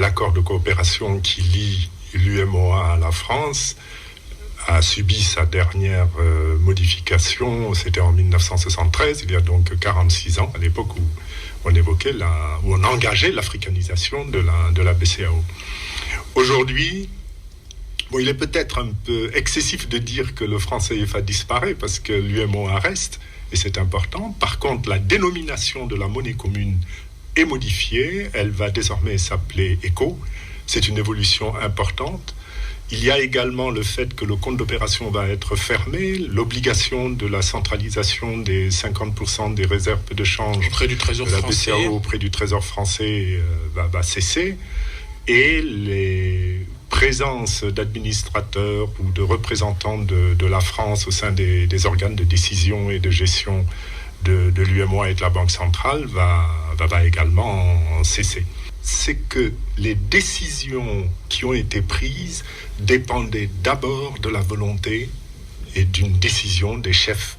l'accord de coopération qui lie l'UMOA à la France a subi sa dernière modification, c'était en 1973, il y a donc 46 ans, à l'époque où on évoquait où on engageait l'africanisation de la BCEAO. Aujourd'hui, il est peut-être un peu excessif de dire que le franc CFA disparaît parce que l'UMOA reste, et c'est important. Par contre, la dénomination de la monnaie commune est modifiée, elle va désormais s'appeler ECO. C'est une évolution importante. Il y a également le fait que le compte d'opération va être fermé, l'obligation de la centralisation des 50% des réserves de change auprès du Trésor de la français. BCEAO auprès du Trésor français va cesser, et les présences d'administrateurs ou de représentants de la France au sein des organes de décision et de gestion de l'UMOA et de la Banque centrale va également cesser. C'est que les décisions qui ont été prises dépendaient d'abord de la volonté et d'une décision des chefs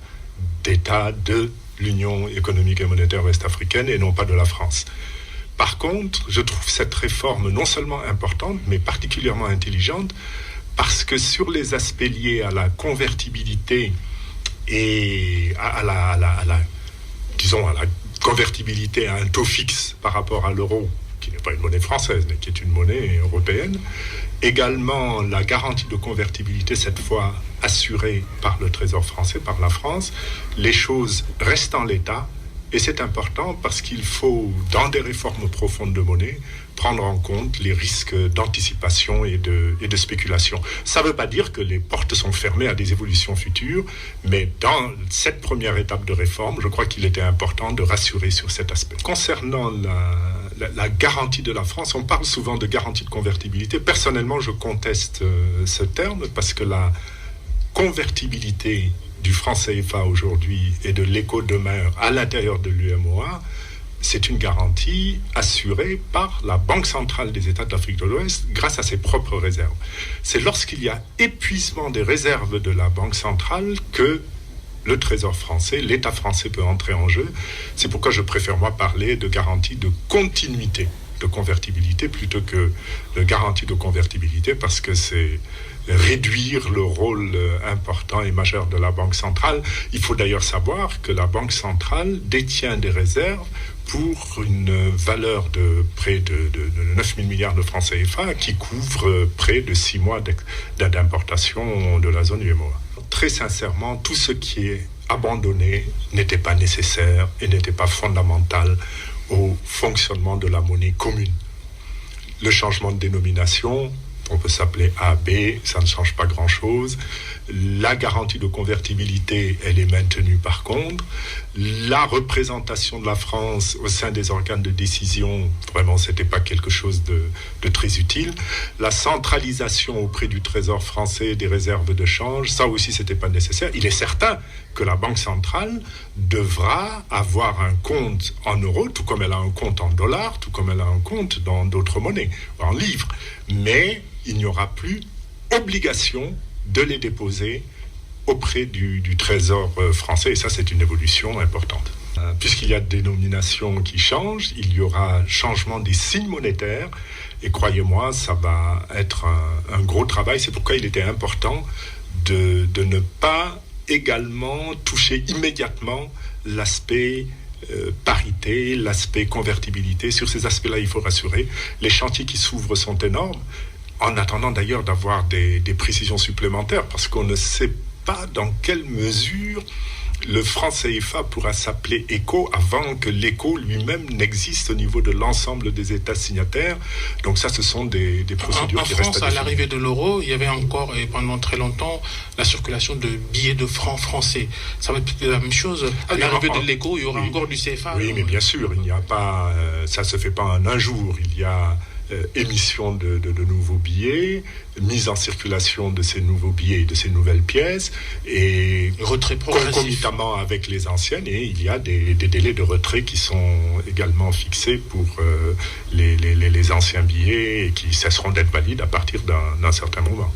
d'État de l'Union économique et monétaire ouest-africaine et non pas de la France. Par contre, je trouve cette réforme non seulement importante, mais particulièrement intelligente, parce que sur les aspects liés à la convertibilité et à la convertibilité à un taux fixe par rapport à l'euro, qui n'est pas une monnaie française, mais qui est une monnaie européenne. Également, la garantie de convertibilité, cette fois assurée par le Trésor français, par la France. Les choses restent en l'état, et c'est important parce qu'il faut, dans des réformes profondes de monnaie, prendre en compte les risques d'anticipation et de spéculation. Ça ne veut pas dire que les portes sont fermées à des évolutions futures, mais dans cette première étape de réforme, je crois qu'il était important de rassurer sur cet aspect. Concernant la garantie de la France, on parle souvent de garantie de convertibilité. Personnellement, je conteste ce terme parce que la convertibilité du franc CFA aujourd'hui et de l'éco demain à l'intérieur de l'UMOA, c'est une garantie assurée par la Banque centrale des États de l'Afrique de l'Ouest grâce à ses propres réserves. C'est lorsqu'il y a épuisement des réserves de la Banque centrale que le Trésor français, l'État français peut entrer en jeu. C'est pourquoi je préfère, moi, parler de garantie de continuité de convertibilité plutôt que de garantie de convertibilité, parce que c'est réduire le rôle important et majeur de la Banque centrale. Il faut d'ailleurs savoir que la Banque centrale détient des réserves pour une valeur de près de 9 000 milliards de francs CFA qui couvre près de 6 mois d'importation de la zone UMOA. Très sincèrement, tout ce qui est abandonné n'était pas nécessaire et n'était pas fondamental au fonctionnement de la monnaie commune. Le changement de dénomination, on peut s'appeler AB, ça ne change pas grand-chose. La garantie de convertibilité, elle est maintenue par contre. La représentation de la France au sein des organes de décision, vraiment, c'était pas quelque chose de très utile. La centralisation auprès du Trésor français des réserves de change, ça aussi, c'était pas nécessaire. Il est certain que la Banque centrale devra avoir un compte en euros, tout comme elle a un compte en dollars, tout comme elle a un compte dans d'autres monnaies, en livres. Mais il n'y aura plus obligation de les déposer auprès du Trésor français, et ça c'est une évolution importante. Puisqu'il y a des dénominations qui changent, il y aura changement des signes monétaires, et croyez-moi, ça va être un gros travail. C'est pourquoi il était important de ne pas également toucher immédiatement l'aspect parité, l'aspect convertibilité. Sur ces aspects-là, il faut rassurer. Les chantiers qui s'ouvrent sont énormes, en attendant d'ailleurs d'avoir des précisions supplémentaires, parce qu'on ne sait pas dans quelle mesure le franc CFA pourra s'appeler ECO avant que l'ECO lui-même n'existe au niveau de l'ensemble des États signataires. Donc ça, ce sont des procédures qui restent à définir. En France, à l'arrivée de l'euro, il y avait encore, et pendant très longtemps, la circulation de billets de francs français. Ça va être la même chose. À l'arrivée de l'ECO, il y aura encore du CFA. Oui, mais bien sûr, il n'y a pas, ça se fait pas en un jour. Il y a émission de nouveaux billets, mise en circulation de ces nouveaux billets et de ces nouvelles pièces, et retrait progressif concomitamment avec les anciennes, et il y a des délais de retrait qui sont également fixés pour les anciens billets et qui cesseront d'être valides à partir d'un certain moment.